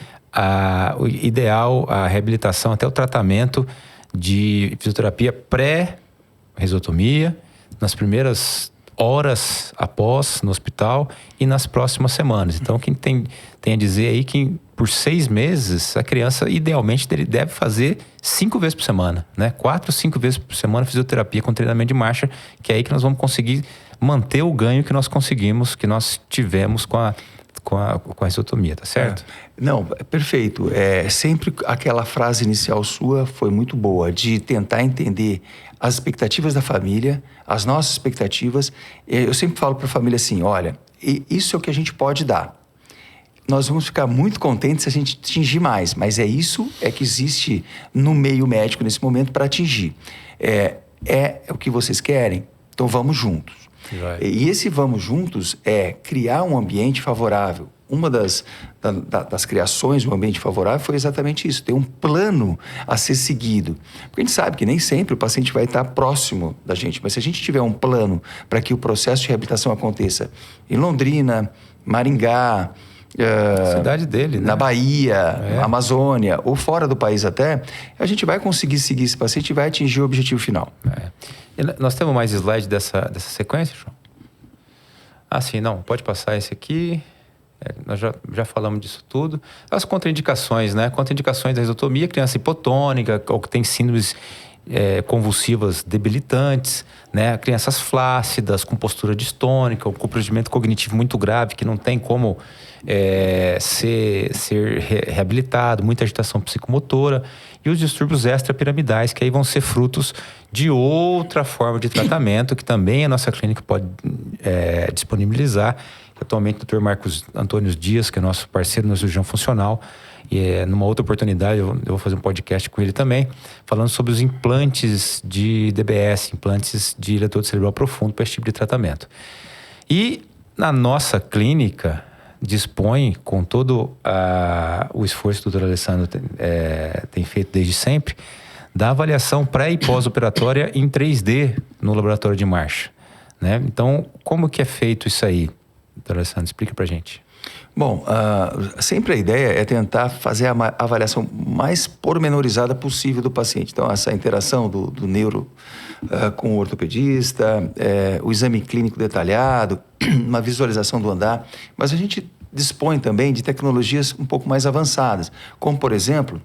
o ideal, a reabilitação, até o tratamento de fisioterapia pré-risotomia, nas primeiras horas após no hospital e nas próximas semanas. Então, quem tem a dizer aí que por 6 meses a criança idealmente deve fazer 5 vezes por semana, né? 4, 5 vezes por semana fisioterapia com treinamento de marcha, que é aí que nós vamos conseguir manter o ganho que nós conseguimos, que nós tivemos com a risotomia, tá certo? Não, perfeito. Sempre aquela frase inicial sua foi muito boa, de tentar entender as expectativas da família, as nossas expectativas. Eu sempre falo para a família assim, olha, isso é o que a gente pode dar. Nós vamos ficar muito contentes se a gente atingir mais, mas isso que existe no meio médico nesse momento para atingir. É o que vocês querem? Então vamos juntos. E esse vamos juntos é criar um ambiente favorável. Uma das criações do ambiente favorável foi exatamente isso, ter um plano a ser seguido. Porque a gente sabe que nem sempre o paciente vai estar próximo da gente, mas se a gente tiver um plano para que o processo de reabilitação aconteça em Londrina, Maringá, cidade dele, né? Na Bahia, Amazônia ou fora do país até, a gente vai conseguir seguir esse paciente e vai atingir o objetivo final. E nós temos mais slide dessa sequência, João? Sim, não, pode passar esse aqui. Nós já falamos disso tudo. As contraindicações, né? Contraindicações da risotomia, criança hipotônica, ou que tem síndromes convulsivas debilitantes, né? Crianças flácidas, com postura distônica, com comprometimento cognitivo muito grave, que não tem como ser reabilitado, muita agitação psicomotora, e os distúrbios extrapiramidais, que aí vão ser frutos de outra forma de tratamento, que também a nossa clínica pode disponibilizar. Atualmente, o Dr. Marcos Antônio Dias, que é nosso parceiro na cirurgião funcional, E numa outra oportunidade eu vou fazer um podcast com ele também, falando sobre os implantes de DBS, implantes de eletrodo cerebral profundo para esse tipo de tratamento. E na nossa clínica dispõe, com todo o esforço que o Dr. Alessandro tem feito desde sempre, da avaliação pré e pós-operatória em 3D no laboratório de Marcha, né? Então, como que é feito isso aí, Dr. Alessandro? Explica pra gente. Bom, sempre a ideia é tentar fazer a avaliação mais pormenorizada possível do paciente. Então, essa interação do neuro com o ortopedista, o exame clínico detalhado, uma visualização do andar. Mas a gente dispõe também de tecnologias um pouco mais avançadas, como, por exemplo,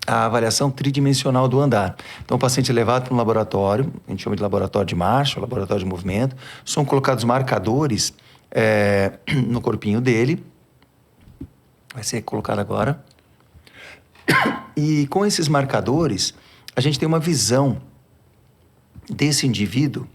a avaliação tridimensional do andar. Então, o paciente é levado para um laboratório, a gente chama de laboratório de marcha, laboratório de movimento, são colocados marcadores no corpinho dele, vai ser colocado agora, e com esses marcadores, a gente tem uma visão desse indivíduo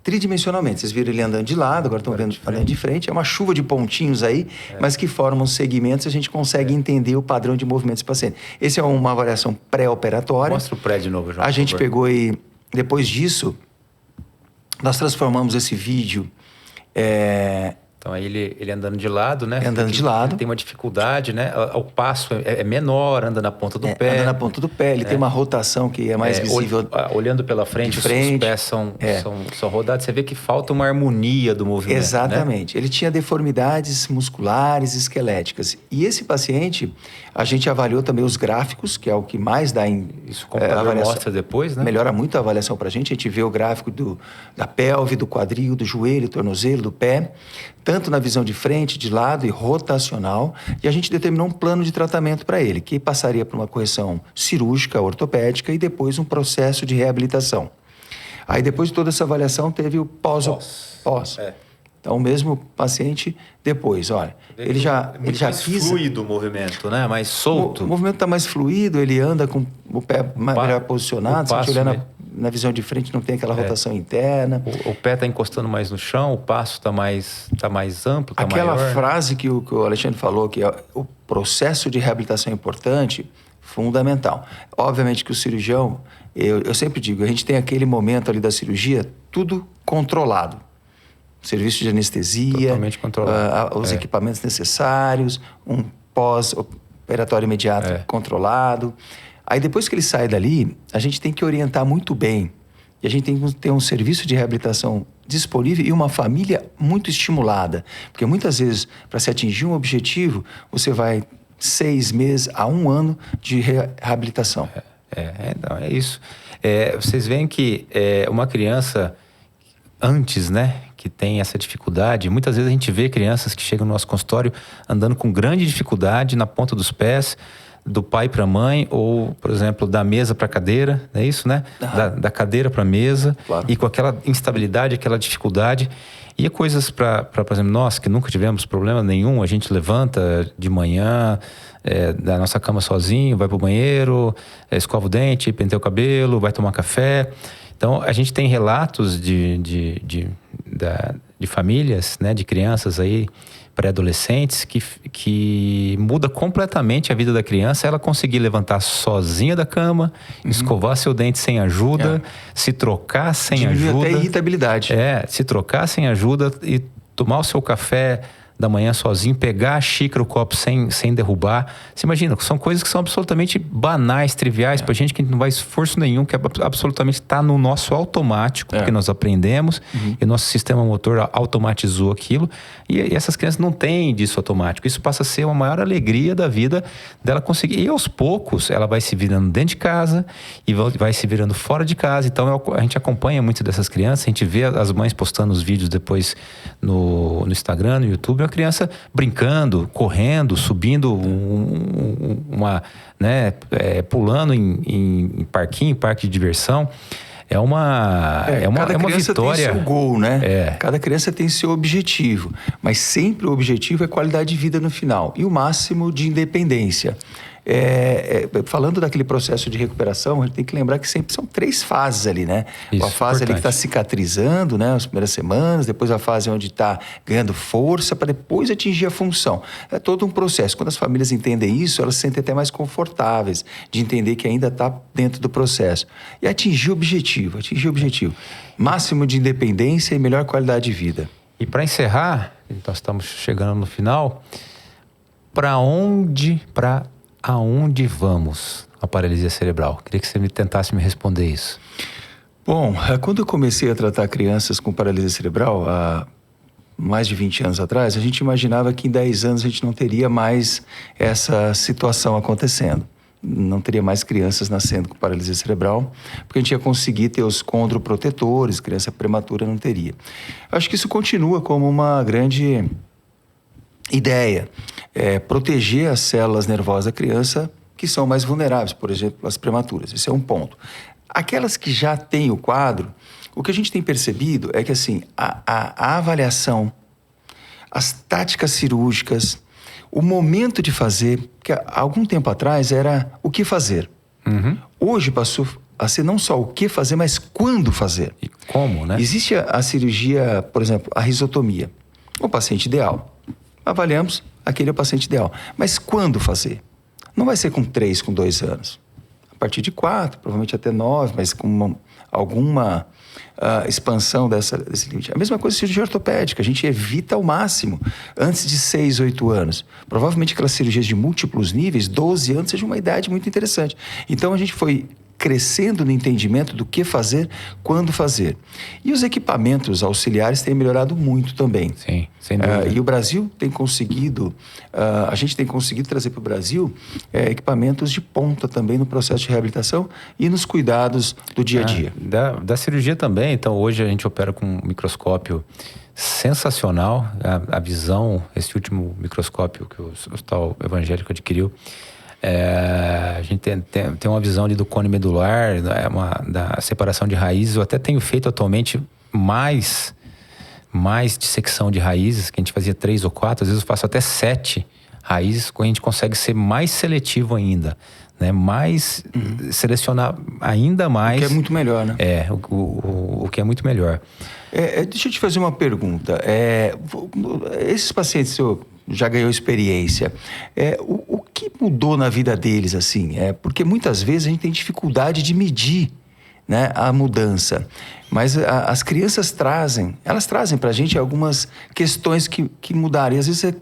tridimensionalmente. Vocês viram ele andando de lado, agora estão vendo andando de frente. É uma chuva de pontinhos aí, mas que formam segmentos, a gente consegue entender o padrão de movimento desse paciente. Essa é uma avaliação pré-operatória. Mostra o pré de novo, João. A gente pegou e, depois disso, nós transformamos esse vídeo... Então, aí ele andando de lado, né? Andando de lado. Tem uma dificuldade, né? O passo é menor, anda na ponta do pé. Anda na ponta do pé. Ele tem uma rotação que é mais visível. Olhando pela frente, os pés são rodados. Você vê que falta uma harmonia do movimento. Exatamente. Né? Ele tinha deformidades musculares e esqueléticas. E esse paciente, a gente avaliou também os gráficos, que é o que mais dá em Isso o computador mostra depois, né? Melhora muito a avaliação pra gente. A gente vê o gráfico da pelve, do quadril, do joelho, tornozelo, do pé, tanto na visão de frente, de lado e rotacional. E a gente determinou um plano de tratamento para ele, que passaria por uma correção cirúrgica, ortopédica e depois um processo de reabilitação. Aí, depois de toda essa avaliação, teve o pós. Então, o mesmo paciente, depois, olha, ele já pisa... fluido o movimento, né? Mais solto. O movimento está mais fluido, ele anda com o pé melhor posicionado. Se a gente olhar na visão de frente, não tem aquela rotação interna. O pé está encostando mais no chão, o passo está mais amplo, está maior. Aquela frase que o Alexandre falou, que o processo de reabilitação é importante, fundamental. Obviamente que o cirurgião, eu sempre digo, a gente tem aquele momento ali da cirurgia, tudo controlado. Serviço de anestesia, totalmente controlado. Os equipamentos necessários, um pós-operatório imediato controlado. Aí, depois que ele sai dali, a gente tem que orientar muito bem. E a gente tem que ter um serviço de reabilitação disponível e uma família muito estimulada. Porque muitas vezes, para se atingir um objetivo, você vai 6 meses a 1 ano de reabilitação. Então, é isso. Vocês veem que uma criança, antes, né, que tem essa dificuldade, muitas vezes a gente vê crianças que chegam no nosso consultório andando com grande dificuldade na ponta dos pés, do pai para a mãe, ou, por exemplo, da mesa para a cadeira, é isso, né? Da cadeira para a mesa, claro. E com aquela instabilidade, aquela dificuldade. E coisas para, por exemplo, nós que nunca tivemos problema nenhum, a gente levanta de manhã da nossa cama sozinho, vai para o banheiro, escova o dente, penteia o cabelo, vai tomar café. Então, a gente tem relatos de famílias, né, de crianças aí, pré-adolescentes, que muda completamente a vida da criança, ela conseguir levantar sozinha da cama, escovar seu dente sem ajuda, se trocar sem ajuda. Até irritabilidade. Se trocar sem ajuda e tomar o seu café da manhã sozinho, pegar a xícara, o copo sem derrubar. Você imagina, são coisas que são absolutamente banais, triviais, pra gente que não vai esforço nenhum, que absolutamente está no nosso automático, porque nós aprendemos e o nosso sistema motor automatizou aquilo. E essas crianças não têm disso automático. Isso passa a ser uma maior alegria da vida dela conseguir. E aos poucos, ela vai se virando dentro de casa e vai se virando fora de casa. Então, a gente acompanha muito dessas crianças, a gente vê as mães postando os vídeos depois no Instagram, no YouTube, uma criança brincando, correndo, subindo pulando em parque de diversão. É uma vitória. Tem seu gol, né? Cada criança tem seu objetivo, mas sempre o objetivo é qualidade de vida no final e o máximo de independência. Falando daquele processo de recuperação, a gente tem que lembrar que sempre são 3 fases ali, né? Isso, a fase ali que está importante. cicatrizando, né? As primeiras semanas, depois a fase onde está ganhando força para depois atingir a função. É todo um processo. Quando as famílias entendem isso, elas se sentem até mais confortáveis de entender que ainda está dentro do processo. E atingir o objetivo. Máximo de independência e melhor qualidade de vida. E para encerrar, nós estamos chegando no final, para aonde vamos a paralisia cerebral? Queria que você tentasse me responder isso. Bom, quando eu comecei a tratar crianças com paralisia cerebral, há mais de 20 anos atrás, a gente imaginava que em 10 anos a gente não teria mais essa situação acontecendo. Não teria mais crianças nascendo com paralisia cerebral, porque a gente ia conseguir ter os condroprotetores, criança prematura não teria. Acho que isso continua como uma grande ideia, proteger as células nervosas da criança que são mais vulneráveis, por exemplo, as prematuras. Esse é um ponto. Aquelas que já têm o quadro, o que a gente tem percebido é que assim, a avaliação, as táticas cirúrgicas, o momento de fazer, que há algum tempo atrás era o que fazer. Uhum. Hoje passou a ser não só o que fazer, mas quando fazer. E como, né? Existe a cirurgia, por exemplo, a risotomia. O paciente ideal. Avaliamos, aquele é o paciente ideal. Mas quando fazer? Não vai ser com 3, com 2 anos. A partir de 4, provavelmente até 9, mas com alguma expansão desse limite. A mesma coisa com cirurgia ortopédica. A gente evita ao máximo antes de 6, 8 anos. Provavelmente aquelas cirurgias de múltiplos níveis, 12 anos, seja uma idade muito interessante. Então a gente foi crescendo no entendimento do que fazer, quando fazer. E os equipamentos auxiliares têm melhorado muito também. Sim, sem dúvida. E o Brasil tem conseguido, a gente tem conseguido trazer para o Brasil equipamentos de ponta também no processo de reabilitação e nos cuidados do dia a dia. Da cirurgia também. Então, hoje a gente opera com um microscópio sensacional. A visão, esse último microscópio que o Hospital Evangélico adquiriu, a gente tem uma visão ali do cone medular, da separação de raízes. Eu até tenho feito atualmente mais dissecção de raízes, que a gente fazia 3 ou 4, às vezes eu faço até 7 raízes, a gente consegue ser mais seletivo ainda, né? Selecionar ainda mais. O que é muito melhor, né? O que é muito melhor. Deixa eu te fazer uma pergunta. Esses pacientes, o senhor já ganhou experiência, o que mudou na vida deles, assim? Porque muitas vezes a gente tem dificuldade de medir, né, a mudança. Mas as crianças trazem para a gente algumas questões que mudaram. E às vezes você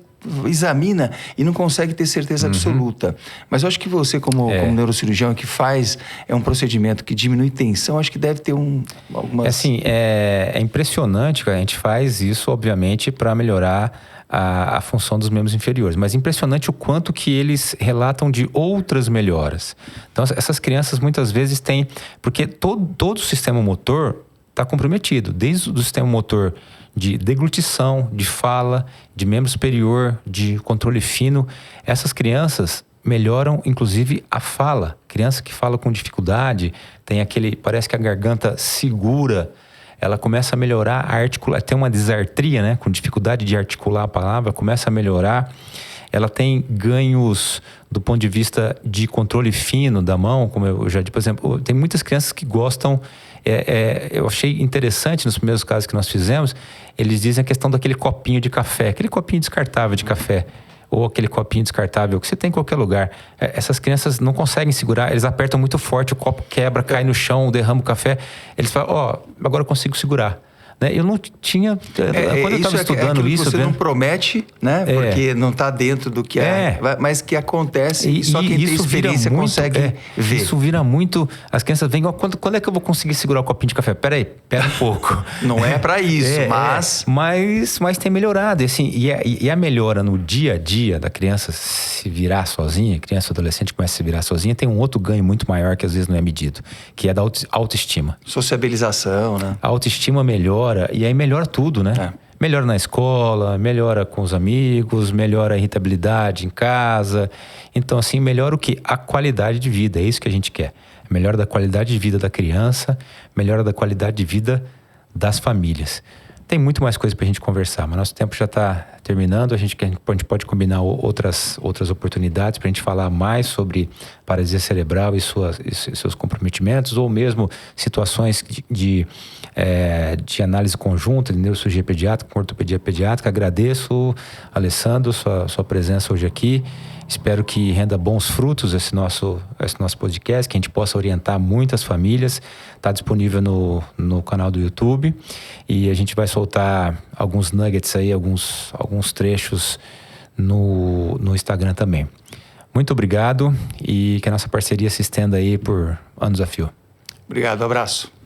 examina e não consegue ter certeza absoluta. Mas eu acho que você, como neurocirurgião que faz um procedimento que diminui tensão, acho que deve ter algumas... Assim, é impressionante que a gente faz isso, obviamente, para melhorar a função dos membros inferiores. Mas é impressionante o quanto que eles relatam de outras melhoras. Então, essas crianças muitas vezes têm... Porque todo o sistema motor está comprometido. Desde o sistema motor de deglutição, de fala, de membro superior, de controle fino. Essas crianças melhoram, inclusive, a fala. Criança que fala com dificuldade, parece que a garganta segura, ela começa a melhorar a articulação, tem uma disartria, né? Com dificuldade de articular a palavra, começa a melhorar. Ela tem ganhos do ponto de vista de controle fino da mão, como eu já disse, por exemplo, tem muitas crianças que gostam, eu achei interessante nos primeiros casos que nós fizemos, eles dizem a questão daquele copinho de café, aquele copinho descartável de café, ou aquele copinho descartável que você tem em qualquer lugar. Essas crianças não conseguem segurar, eles apertam muito forte, o copo quebra, cai no chão, derrama o café. Eles falam, agora eu consigo segurar. Né? Eu não tinha... quando eu estava estudando isso... Você não promete, né? Porque não está dentro do que mas que acontece e só quem tem experiência consegue ver. Isso vira muito... As crianças vêm, quando é que eu vou conseguir segurar o copinho de café? Pera um pouco. Não é para isso, mas tem melhorado. Assim, e a melhora no dia a dia da criança se virar sozinha, criança ou adolescente começa a se virar sozinha, tem um outro ganho muito maior que às vezes não é medido, que é da autoestima. Sociabilização, né? A autoestima melhora. E aí melhora tudo, né? Melhora na escola, melhora com os amigos, melhora a irritabilidade em casa. Então, assim, melhora o quê? A qualidade de vida, é isso que a gente quer. Melhora da qualidade de vida da criança, melhora da qualidade de vida das famílias. Tem muito mais coisa para a gente conversar, mas nosso tempo já está terminando. A gente pode combinar outras oportunidades para a gente falar mais sobre paralisia cerebral e seus comprometimentos, ou mesmo situações de análise conjunta de neurocirurgia pediátrica com ortopedia pediátrica. Agradeço, Alessandro, sua presença hoje aqui. Espero que renda bons frutos esse nosso podcast, que a gente possa orientar muitas famílias. Está disponível no canal do YouTube e a gente vai soltar alguns nuggets aí, alguns trechos no Instagram também. Muito obrigado e que a nossa parceria se estenda aí por anos a fio. Obrigado, abraço.